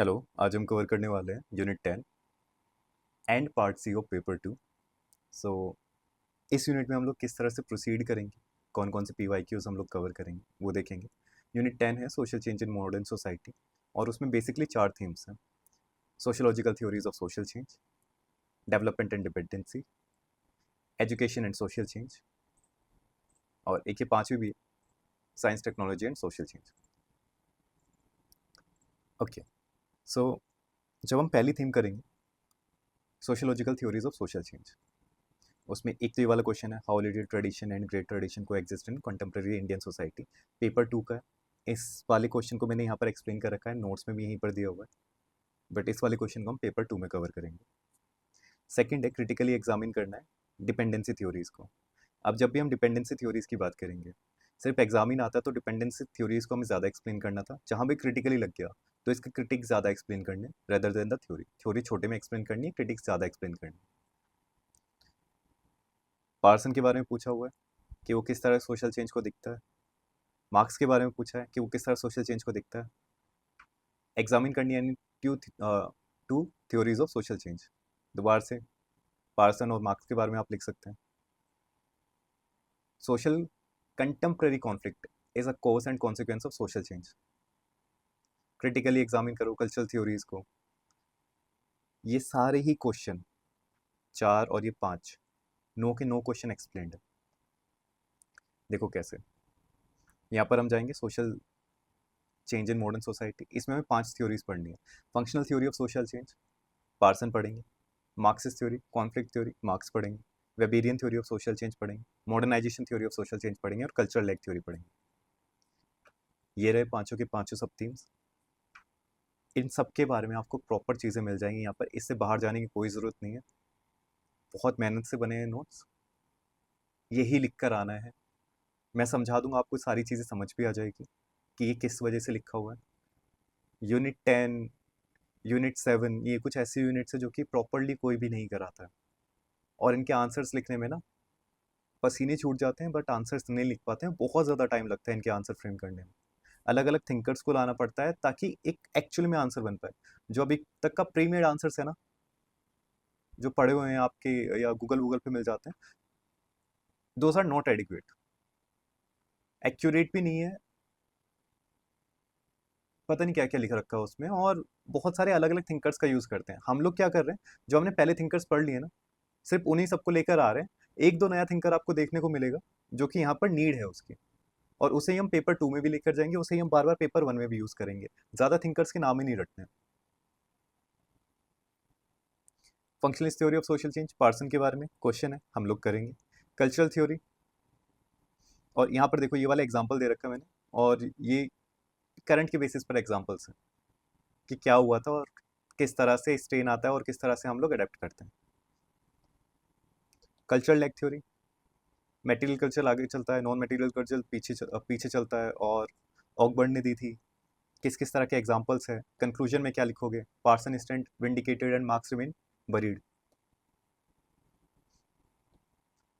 Hello. आज हम cover करने वाले हैं unit 10 and part C of paper 2। So इस यूनिट में हम लोग किस तरह से प्रोसीड करेंगे, कौन कौन से PYQs हम लोग कवर करेंगे वो देखेंगे। यूनिट 10 है social change in modern society और उसमें बेसिकली 4 थीम्स हैं: sociological theories of social change, development and dependency, education and social change, और एक ये पांचवी भी है, science technology and social change. Okay, so जब हम पहली थीम करेंगे sociological theories of social change, उसमें एक तो ये वाला क्वेश्चन है, how little tradition and great tradition coexist in contemporary Indian society. Paper 2 का है। इस वाले क्वेश्चन को मैंने यहाँ पर एक्सप्लेन कर रखा है, नोट्स में भी यहीं पर दिया हुआ है, बट इस वाले क्वेश्चन को हम पेपर 2 में कवर करेंगे। सेकंड है, क्रिटिकली एग्जामिन करना है डिपेंडेंसी थ्योरीज को। अब जब भी हम डिपेंडेंसी थ्योरीज की बात करेंगे, सिर्फ एग्जामिन आता तो डिपेंडेंसी थ्योरीज को हमें ज़्यादा एक्सप्लेन करना था, जहाँ भी क्रिटिकली लग गया तो इसके क्रिटिक्स ज़्यादा एक्सप्लेन करने rather than the theory. Theory छोटे में एक्सप्लेन करनी है, क्रिटिक्स ज़्यादा एक्सप्लेन करनी है। पार्सन के बारे में पूछा हुआ है कि वो किस तरह सोशल चेंज को दिखता है। मार्क्स के बारे में पूछा है कि वो किस तरह सोशल चेंज को दिखता है। एग्जामिन करनी है two theories of social change. दोबारा से पार्सन और मार्क्स के बारे में आप लिख सकते हैं। Social contemporary conflict is a cause and consequence of social change. Critically examine करो कल्चरल थ्योरीज को। ये सारे ही क्वेश्चन 4 और ये 5 नो के नो क्वेश्चन एक्सप्लेन्ड है। देखो कैसे, यहाँ पर हम जाएंगे social change in modern society, इसमें हमें 5 थ्योरीज पढ़नी है। Functional theory of social change Parson पढ़ेंगे, Marxist theory conflict theory Marx पढ़ेंगे, Weberian theory of social change पढ़ेंगे, modernisation theory of social change पढ़ेंगे और कल्चरल लेग थ्योरी पढ़ेंगे। ये रहे पांचों के पांचों सब थीम्स। इन सब के बारे में आपको प्रॉपर चीज़ें मिल जाएंगी यहाँ पर, इससे बाहर जाने की कोई ज़रूरत नहीं है। बहुत मेहनत से बने हैं नोट्स, यही लिख कर आना है। मैं समझा दूंगा, आपको सारी चीज़ें समझ भी आ जाएगी कि ये किस वजह से लिखा हुआ है। यूनिट 10, यूनिट 7 ये कुछ ऐसे यूनिट्स है जो कि प्रॉपरली कोई भी नहीं कराता है, और इनके आंसर्स लिखने में ना पसीने छूट जाते हैं, बट आंसर्स नहीं लिख पाते हैं। बहुत ज़्यादा टाइम लगता है इनके आंसर फ्रेम करने में। अलग अलग थिंकर्स को लाना पड़ता है ताकि एक एक्चुअल में आंसर बन पाए। जो अभी तक का प्री मेड आंसर्स है ना, जो पढ़े हुए हैं आपके या गूगल गूगल पे मिल जाते हैं, those are not adequate, accurate भी नहीं है। पता नहीं क्या क्या लिख रखा है उसमें, और बहुत सारे अलग अलग थिंकर्स का यूज़ करते हैं। हम लोग क्या कर रहे हैं, जो हमने पहले थिंकर्स पढ़ लिए ना, सिर्फ उन्हीं सबको लेकर आ रहे हैं। एक दो नया थिंकर आपको देखने को मिलेगा जो कि यहाँ पर नीड है उसकी, और उसे ही हम पेपर 2 में भी लेकर जाएंगे, उसे ही हम बार बार पेपर 1 में भी यूज़ करेंगे। ज़्यादा थिंकर्स के नाम ही नहीं रटने। Functionalist theory of social change Parsons के बारे में क्वेश्चन है, हम लोग करेंगे। कल्चरल थ्योरी, और यहाँ पर देखो ये वाला एग्जांपल दे रखा है मैंने, और ये करंट के बेसिस पर एग्जांपल्स हैं कि क्या हुआ था और किस तरह से स्ट्रेन आता है और किस तरह से हम लोग अडेप्ट करते हैं। Cultural leg theory, material culture आगे चलता है, नॉन मटेरियल कल्चर पीछे चलता है, और ऑकबर्न ने दी थी। किस किस तरह के एग्जांपल्स है, कंक्लूजन में क्या लिखोगे, Parsons stand vindicated and Marx remain buried.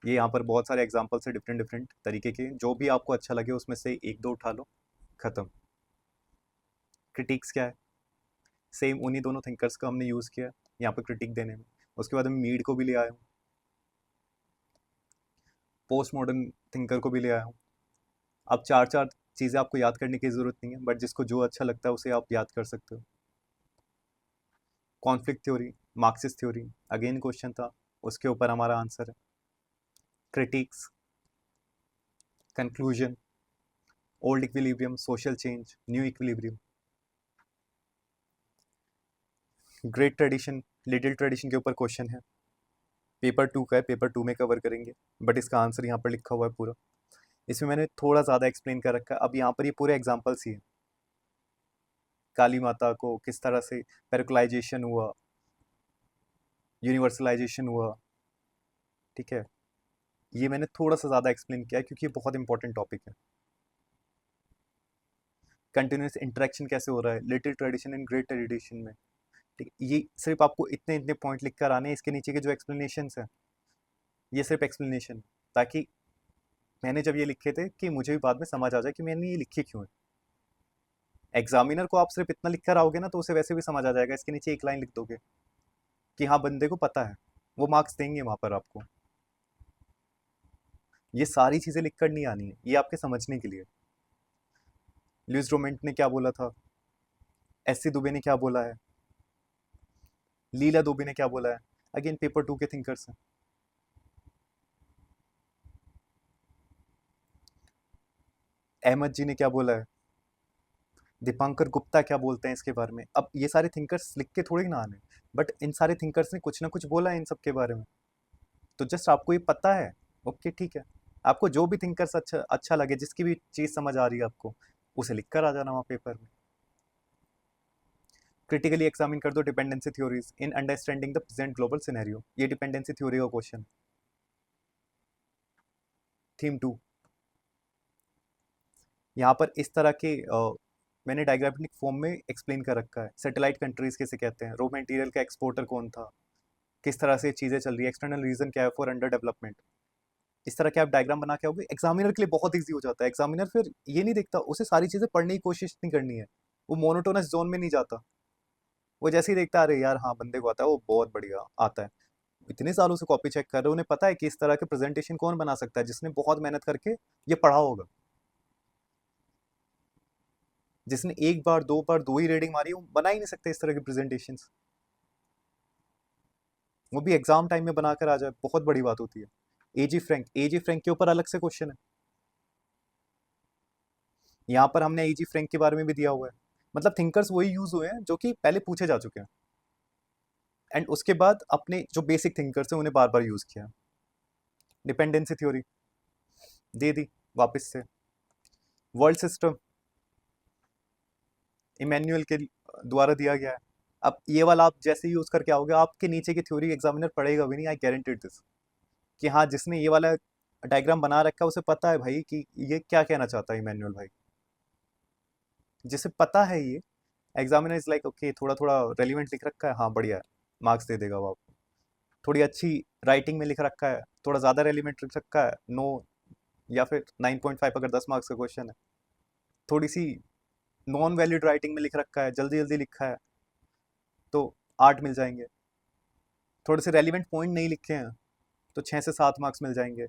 ये यहाँ पर बहुत सारे एग्जांपल्स है डिफरेंट डिफरेंट तरीके के, जो भी आपको अच्छा लगे उसमें से एक दो उठा लो, खत्म। क्रिटिक्स क्या है, सेम उन्हीं दोनों थिंकर्स का हमने यूज़ किया यहाँ पर क्रिटिक देने में। उसके बाद हम मीड को भी ले आया हूँ, पोस्ट मॉडर्न थिंकर को भी ले आया हूँ। अब चार चार चीज़ें आपको याद करने की ज़रूरत नहीं है, बट जिसको जो अच्छा लगता है उसे आप याद कर सकते हो। Conflict theory, Marxist theory, again question था, उसके ऊपर हमारा आंसर है। Critics, conclusion, old equilibrium, social change, new equilibrium, great tradition, little tradition के ऊपर क्वेश्चन है। पेपर 2 का है, पेपर 2 में कवर करेंगे, बट इसका आंसर यहाँ पर लिखा हुआ है पूरा। इसमें मैंने थोड़ा ज़्यादा एक्सप्लेन कर रखा है। अब यहाँ पर ये पूरे एग्जाम्पल्स ही है, काली माता को किस तरह से पेरिकलाइजेशन हुआ, यूनिवर्सलाइजेशन हुआ, ठीक है। ये मैंने थोड़ा सा ज़्यादा एक्सप्लेन किया है क्योंकि ये बहुत इंपॉर्टेंट टॉपिक है। कंटिन्यूस इंटरेक्शन कैसे हो रहा है little tradition and great tradition में, ठीक है। ये सिर्फ आपको इतने इतने पॉइंट लिख कर आने हैं, इसके नीचे के जो एक्सप्लेनेशन है ये सिर्फ एक्सप्लेनेशन, ताकि मैंने जब ये लिखे थे कि मुझे भी बाद में समझ आ जाए कि मैंने ये लिखे क्यों है। एग्जामिनर को आप सिर्फ इतना लिख कर आओगे ना तो उसे वैसे भी समझ आ जाएगा, इसके नीचे एक लाइन लिख दोगे कि हाँ बंदे को पता है, वो मार्क्स देंगे वहां पर आपको। ये सारी चीजें लिख कर नहीं आनी है, ये आपके समझने के लिए। लुइस रोमेंट ने क्या बोला था, एस सी दुबे ने क्या बोला है, लीला दुबे ने क्या बोला है, अगेन पेपर 2 के थिंकर्स हैं। अहमद जी ने क्या बोला है, दीपांकर गुप्ता क्या बोलते हैं इसके बारे में। अब ये सारे थिंकर्स लिख के थोड़ी ना आने, बट इन सारे थिंकर्स ने कुछ ना कुछ बोला है इन सब के बारे में, तो जस्ट आपको ये पता है, ओके ठीक है। आपको जो भी थिंकर्स अच्छा अच्छा लगे, जिसकी भी चीज समझ आ रही है आपको, उसे लिख कर आ जाना वहाँ पेपर में। क्रिटिकली एग्जामिन कर दो dependency theories in understanding the present global scenario, ये डिपेंडेंसी थ्योरी का क्वेश्चन। थीम 2, यहाँ पर इस तरह के मैंने डायग्राफिक फॉर्म में एक्सप्लेन कर रखा है। सैटेलाइट कंट्रीज किसे कहते हैं, रॉ मटेरियल का एक्सपोर्टर कौन था, किस तरह से चीजें चल रही है, एक्सटर्नल रीजन क्या है फॉर अंडर डेवलपमेंट। इस तरह के आप डायग्राम बना के आओगे, एग्जामिनर के लिए बहुत ईजी हो जाता है। एग्जामिनर फिर ये नहीं देखता, उसे सारी चीजें पढ़ने की कोशिश नहीं करनी है, वो मोनोटोनस जोन में नहीं जाता। वो जैसे ही देखता, अरे यार हाँ बंदे को आता है, वो बहुत बढ़िया आता है, इतने सालों से कॉपी चेक कर रहे हो, उन्हें पता है कि इस तरह के प्रेजेंटेशन कौन बना सकता है, जिसने बहुत मेहनत करके ये पढ़ा होगा। जिसने एक बार दो बार दो ही रीडिंग मारी, वो बना ही नहीं सकते इस तरह के प्रेजेंटेशन, वो भी एग्जाम टाइम में बनाकर आ जाए, बहुत बड़ी बात होती है। एजी फ्रैंक के ऊपर अलग से क्वेश्चन है, यहाँ पर हमने एजी फ्रैंक के बारे में भी दिया हुआ है। मतलब थिंकर्स वही यूज हुए हैं जो कि पहले पूछे जा चुके हैं, एंड उसके बाद अपने जो बेसिक थिंकर्स हैं उन्हें बार बार यूज किया। डिपेंडेंसी थ्योरी दे दी वापस से। वर्ल्ड सिस्टम इमैनुअल के द्वारा दिया गया है। अब ये वाला आप जैसे यूज करके आओगे, आपके नीचे की थ्योरी एग्जामिनर पढ़ेगा भी नहीं, आई गारंटेड दिस, कि हाँ जिसने ये वाला डायग्राम बना रखा है उसे पता है भाई कि ये क्या कहना चाहता है इमैनुअल भाई। जिसे पता है ये, एग्जामिनर इज लाइक ओके थोड़ा थोड़ा रेलिवेंट लिख रखा है, हाँ बढ़िया है, मार्क्स दे देगा वो आपको। थोड़ी अच्छी राइटिंग में लिख रखा है, थोड़ा ज़्यादा रेलिवेंट लिख रखा है, नो, या फिर 9.5 अगर 10 मार्क्स का क्वेश्चन है। थोड़ी सी नॉन वैलिड राइटिंग में लिख रखा है, जल्दी जल्दी लिखा है, तो 8 मिल जाएंगे। थोड़े से रेलिवेंट पॉइंट नहीं लिखे हैं तो 6 से 7 मार्क्स मिल जाएंगे।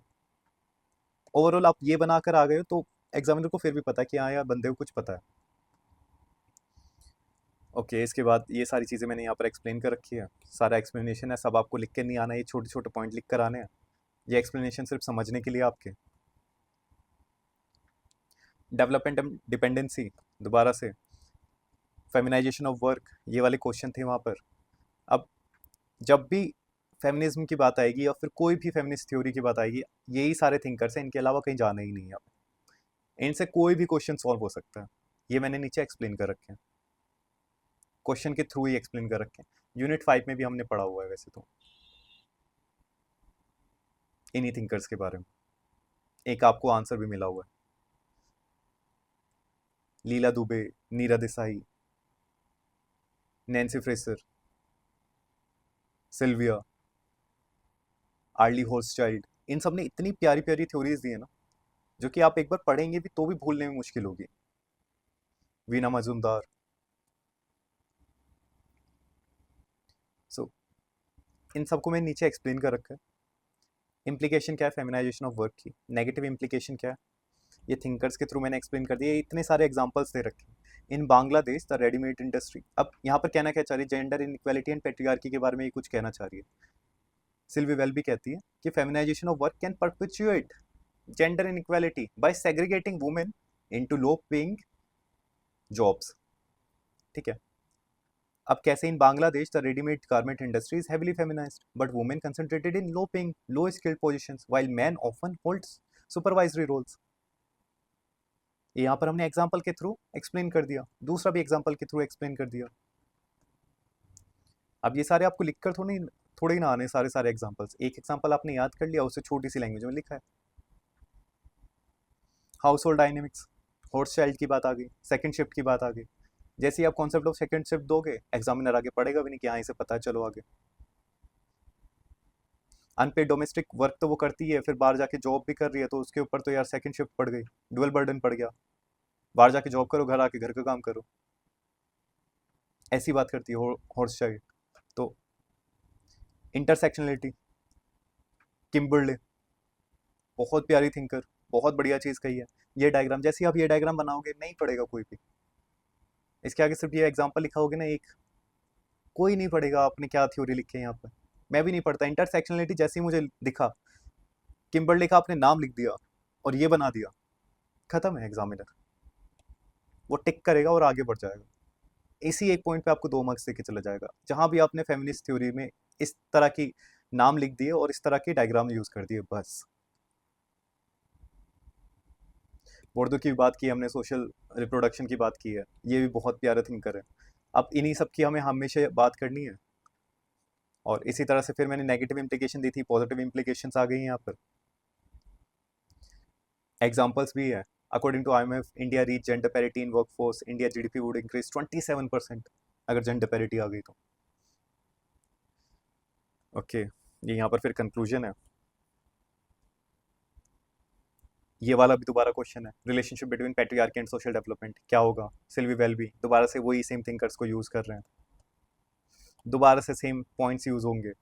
ओवरऑल आप ये बनाकर आ गए हो तो एग्जामिनर को फिर भी पता है कि हाँ यार बंदे को कुछ पता है। ओके, इसके बाद ये सारी चीज़ें मैंने यहाँ पर एक्सप्लेन कर रखी है, सारा एक्सप्लेनेशन है, सब आपको लिख के नहीं आना है, ये छोटे छोटे पॉइंट लिख कर आने हैं। ये एक्सप्लेनेशन सिर्फ समझने के लिए आपके। डेवलपमेंट एंड डिपेंडेंसी, दोबारा से फेमिनाइजेशन ऑफ वर्क, ये वाले क्वेश्चन थे वहाँ पर। अब जब भी फेमिनिज्म की बात आएगी या फिर कोई भी फेमिनिस्ट थ्योरी की बात आएगी, यही सारे थिंकर्स हैं, इनके अलावा कहीं जाना ही नहीं है। इनसे कोई भी क्वेश्चन सॉल्व हो सकता है, ये मैंने नीचे एक्सप्लेन कर रखे हैं, क्वेश्चन के थ्रू ही एक्सप्लेन कर रखे हैं। यूनिट 5 में भी हमने पढ़ा हुआ है वैसे तो इन्हीं थिंकर्स के बारे में, एक आपको आंसर भी मिला हुआ है। Leela Dube, Neera Desai, Nancy Fraser, Sylvia, Arlie Hochschild, इन सब ने इतनी प्यारी प्यारी थ्योरीज दी है ना, जो कि आप एक बार पढ़ेंगे भी तो भी भूलने में मुश्किल होगी। वीना मजूमदार। सो इन सबको मैंने नीचे एक्सप्लेन कर रखा है। इम्प्लीकेशन क्या है फेमिनाइजेशन ऑफ वर्क की, नेगेटिव इम्प्लीकेशन क्या है, ये थिंकर्स के थ्रू मैंने एक्सप्लेन कर दिया। इतने सारे एग्जांपल्स दे रखे हैं। इन बांग्लादेश द रेडीमेड इंडस्ट्री, अब यहाँ पर कहना क्या चाह रही है, जेंडर इनइक्वालिटी एंड पेट्रियार्की के बारे में ये कुछ कहना चाह रही है। सिल्वी वेल भी कहती है कि feminisation of work can perpetuate gender inequality by segregating women into low paying jobs. ठीक है। अब कैसे in Bangladesh the readymade garment industry is heavily feminised but women concentrated in low paying low skilled positions while men often holds supervisory roles. यहाँ पर हमने example के through explain कर दिया, दूसरा भी एग्जाम्पल के थ्रू एक्सप्लेन कर दिया। अब ये सारे आपको लिखकर थोड़े ही ना आने सारे सारे एग्जाम्पल्स, एक एग्जाम्पल आपने याद कर लिया, उसे छोटी सी लैंग्वेज में लिखा है। House hold dynamics, horse child की बात आ गई, सेकंड शिफ्ट की बात आ गई। जैसे ही आप कॉन्सेप्ट ऑफ सेकंड शिफ्ट दोगे, एग्जामिनर आगे पढ़ेगा भी नहीं कि हाँ इसे पता है, चलो आगे। अनपेड डोमेस्टिक वर्क तो वो करती है, फिर बाहर जाके जॉब भी कर रही है, तो उसके ऊपर तो यार सेकंड शिफ्ट पड़ गई, डुअल बर्डन पड़ गया। बाहर जाके जॉब करो, घर आके घर का काम करो। ऐसी बात करती है हॉर्सचाइल्ड। तो इंटरसेक्शनलिटी, किम्बर्ले, बहुत प्यारी थिंकर, बहुत बढ़िया चीज़ कही है। ये डायग्राम, जैसे आप ये डायग्राम बनाओगे नहीं पढ़ेगा कोई भी, इसके आगे सिर्फ ये एग्जांपल लिखा होगा ना एक, कोई नहीं पढ़ेगा आपने क्या थ्योरी लिखी है यहाँ पर। मैं भी नहीं पढ़ता। इंटरसेक्शनलिटी जैसे ही मुझे दिखा, किम्बर्ले का आपने नाम लिख दिया और ये बना दिया, खत्म है एग्जामिनर, वो टिक करेगा और आगे बढ़ जाएगा। इसी एक पॉइंट पे आपको 2 मार्क्स देके चला जाएगा, जहां भी आपने फेमिनिस्ट थ्योरी में इस तरह की नाम लिख दिए और इस तरह की डायग्राम यूज कर दिए, बस। बोर्डो की बात की हमने, सोशल रिप्रोडक्शन की बात की है, ये भी बहुत प्यारा थिंकर है। अब इन्हीं सब की हमें हमेशा बात करनी है। और इसी तरह से फिर मैंने नेगेटिव इम्प्लीकेशन दी थी, पॉजिटिव इम्प्लीकेशंस आ गई हैं यहाँ पर, एग्जाम्पल्स भी है। According to IMF, India reach gender parity in workforce, India GDP would increase 27% अगर जेंडर पैरिटी आ गई तो। ओके, ये यहाँ पर फिर कंक्लूजन है। ये वाला भी दोबारा क्वेश्चन है, relationship between patriarchy and social development क्या होगा। सिल्वी वेलबी दोबारा से वही सेम थिंकर्स को यूज कर रहे हैं, दोबारा से सेम पॉइंट्स यूज होंगे।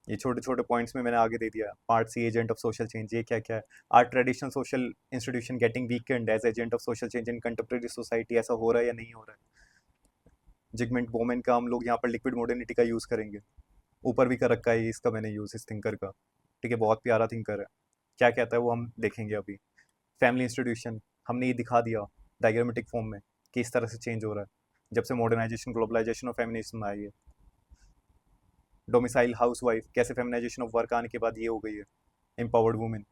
ये छोटे छोटे पॉइंट्स में मैंने आगे दे दिया। Part C, agent of social change, ये क्या क्या है। Are traditional social institution getting weakened as agent of social change in contemporary society, ऐसा हो रहा है या नहीं हो रहा है। जिगमेंट बोमेन का हम लोग यहाँ पर लिक्विड मॉडर्निटी का यूज करेंगे, ऊपर भी कर रखा है इसका मैंने यूज, इस थिंकर का। ठीक है, बहुत प्यारा थिंकर है। क्या कहता है वो हम देखेंगे अभी। फैमिली इंस्टीट्यूशन हमने ये दिखा दिया डायग्रामेटिक फॉर्म में कि इस तरह से चेंज हो रहा है जब से मॉडर्नाइजेशन, ग्लोबलाइजेशन और फेमिनिज्म आई है। डोमिसाइल हाउसवाइफ, कैसे फेमिनाइजेशन ऑफ वर्क आने के बाद ये हो गई है एम्पावर्ड वुमेन।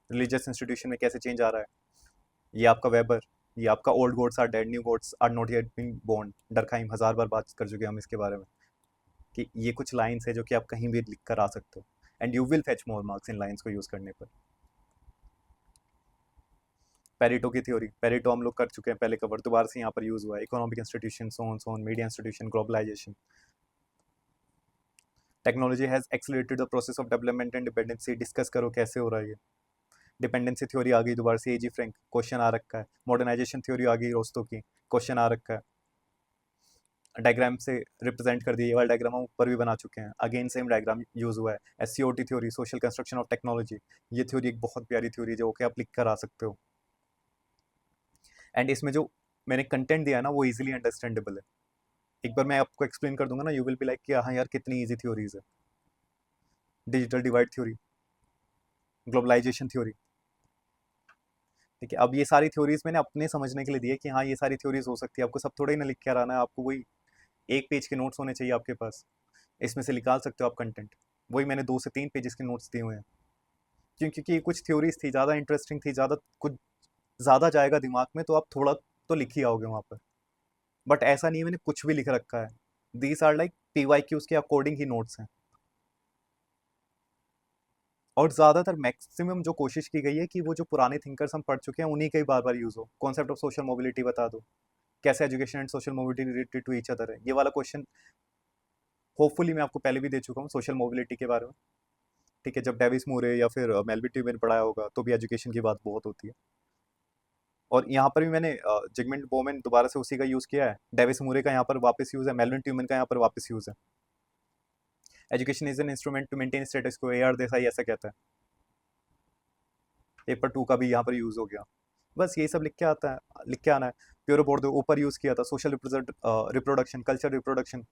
रिलीजियस इंस्टीट्यूशन में कैसे चेंज आ रहा है। ये आपका वेबर, ये आपका old gods are dead, new gods are not yet been born, Durkheim, 1000 बार बात कर चुके हैं हम इसके बारे में, कि ये कुछ लाइन्स है जो कि आप कहीं भी लिख कर आ सकते हो, and you will fetch more marks in lines को यूज करने पर। पेरिटो की थ्योरी, पेरिटो हम लोग कर चुके हैं पहले कवर, दोबारा से यहाँ पर यूज हुआ है। इकोनॉमिक इंस्टीट्यूशन, सोन media institution, globalisation. Technology has accelerated the process of development and dependency, discuss करो कैसे हो रहा है ये। डिपेंडेंसी थ्योरी आ गई दोबारा से, एजी फ्रैंक, क्वेश्चन आ रखा है। मॉडर्नाइजेशन थ्योरी आ गई रोस्टो की, क्वेश्चन आ रखा है। डायग्राम से रिप्रेजेंट कर दिए, ये वाला डायग्राम हम ऊपर भी बना चुके हैं, अगेन सेम डायग्राम यूज हुआ है। SCOT theory, social construction of technology, ये थ्योरी एक बहुत प्यारी थ्योरी जो कि आप लिख कर आ सकते हो। एंड इसमें जो मैंने कंटेंट दिया है ना वो इजीली अंडरस्टैंडेबल है। एक बार मैं आपको एक्सप्लेन कर दूंगा ना, यू विल बी लाइक कि हाँ यार कितनी इजी थ्योरीज है। Digital divide theory, globalisation theory. ठीक है, अब ये सारी थ्योरीज मैंने अपने समझने के लिए दी है कि हाँ ये सारी थ्योरीज हो सकती है। आपको सब थोड़ा ही ना लिख के आना है, आपको वही एक पेज के नोट्स होने चाहिए आपके पास, इसमें से निकाल सकते हो आप कंटेंट। वही मैंने 2 से 3 पेजेस के नोट्स दिए हुए हैं, क्योंकि ये कुछ थ्योरीज थी ज़्यादा इंटरेस्टिंग थी, ज़्यादा कुछ ज़्यादा जाएगा दिमाग में तो आप थोड़ा तो लिख ही आओगे वहाँ पर। बट ऐसा नहीं है मैंने कुछ भी लिख रखा है, दीज आर लाइक PYQs के अकॉर्डिंग ही नोट्स हैं। और ज़्यादातर मैक्सिमम जो कोशिश की गई है कि वो जो पुराने थिंकर्स हम पढ़ चुके हैं उन्हीं का ही बार बार यूज़ हो। कॉन्सेप्ट ऑफ सोशल मोबिलिटी बता दो, कैसे education and social mobility related to each other है। ये वाला क्वेश्चन होपफुली मैं आपको पहले भी दे चुका हूँ सोशल मोबिलिटी के बारे में। ठीक है, जब डेविस मूरे या फिर मेलबी ट्यूबेन पढ़ाया होगा तो भी एजुकेशन की बात बहुत होती है। और यहाँ पर भी मैंने जिगमेंट बोमेन दोबारा से उसी का यूज़ किया है, डेविस मूरे का यहाँ पर वापस यूज़ है, मेलविन ट्यूमन का यहाँ पर वापस यूज़ है। Education is an instrument to maintain status quo, AR Desai ऐसा कहता है। पेपर 2 का भी यहाँ पर यूज़ हो गया। बस यही सब लिख के आता है, लिख के आना है। प्योरो बोर्ड ऊपर यूज़ किया था, social reproduction, culture reproduction.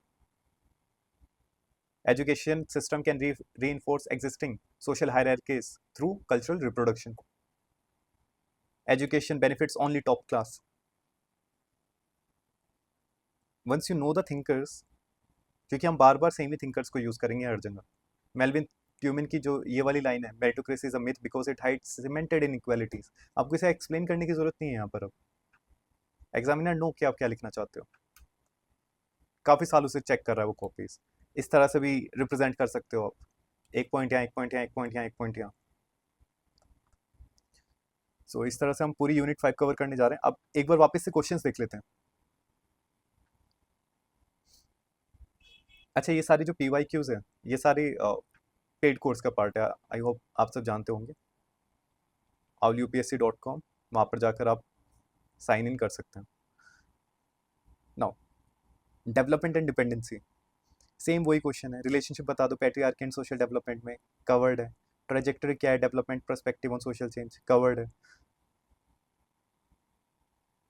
Education system can reinforce existing social hierarchies through cultural reproduction. Education benefits only top class. Once you know the thinkers, क्योंकि हम बार बार सेम ही थिंकर्स को यूज करेंगे हर जगह। मेलविन ट्यूमन की जो ये वाली लाइन है, meritocracy is a myth because it hides cemented inequalities, आपको इसे एक्सप्लेन करने की जरूरत नहीं है यहाँ पर। अब एग्जामिनर नो कि आप क्या लिखना चाहते हो, काफी सालों से चेक कर रहा है वो कॉपीज। इस तरह से भी रिप्रेजेंट कर सकते हो आप, एक पॉइंट यहाँ, एक पॉइंट यहाँ, एक पॉइंट यहाँ, एक पॉइंट यहाँ। सो इस तरह से हम पूरी यूनिट 5 कवर करने जा रहे हैं। अब एक बार वापस से क्वेश्चंस देख लेते हैं। अच्छा, ये सारी जो PYQs है ये सारी पेड कोर्स का पार्ट है, आई होप आप सब जानते होंगे। aulupsc.com, वहाँ पर जाकर आप साइन इन कर सकते हैं। Now development and dependency, same वही क्वेश्चन है, रिलेशनशिप बता दो पैट्रियार्की एंड सोशल डेवलपमेंट में, कवर्ड है। ट्रेजेक्टरी क्या है, development perspective on social change, covered है।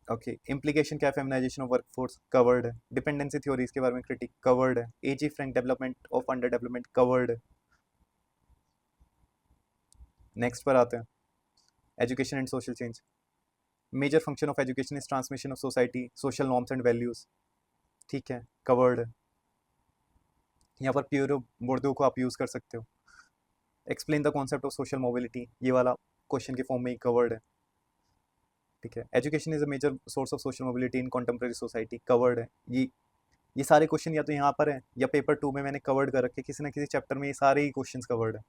ओके, इम्प्लीकेशन क्या है, फेमिनाइजेशन ऑफ वर्कफोर्स, कवर्ड है। डिपेंडेंसी थ्योरीज के बारे में क्रिटिक, कवर्ड है। A G Frank development of underdevelopment, covered है। नेक्स्ट पर आते हैं, education and social change, major function of education is transmission of society social norms and values, ठीक है, कवर्ड है। यहाँ पर प्योरो बोर्डो को आप यूज कर सकते हो। Explain the concept of social mobility, ये वाला क्वेश्चन के फॉर्म में ही कवर्ड है, ठीक है। Education is a major source of social mobility in contemporary society, covered है। ये सारे क्वेश्चन या तो यहाँ पर है या पेपर 2 में मैंने कवर्ड कर रखे, किसी ना किसी चैप्टर में ये सारे ही क्वेश्चंस कवर्ड है।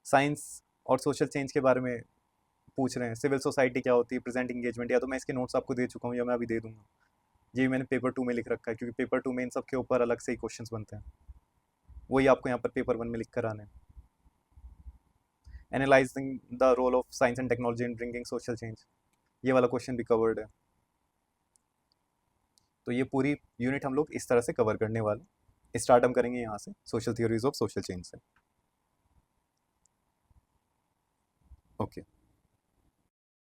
साइंस और सोशल चेंज के बारे में पूछ रहे हैं, सिविल सोसाइटी क्या होती है, प्रेजेंट इंगेजमेंट, या तो मैं इसके नोट्स आपको दे चुका हूँ या मैं अभी दे दूंगा। ये भी मैंने पेपर 2 में लिख रखा है, क्योंकि पेपर 2 में इन सब के ऊपर अलग से ही क्वेश्चंस बनते हैं, वही आपको यहाँ पर पेपर 1 में लिख कर आने। Analysing the role of science and technology in bringing social change, ये वाला क्वेश्चन भी कवर्ड है। तो ये पूरी यूनिट हम लोग इस तरह से कवर करने वाले। स्टार्ट हम करेंगे यहाँ से, social theories of social change से। ओके।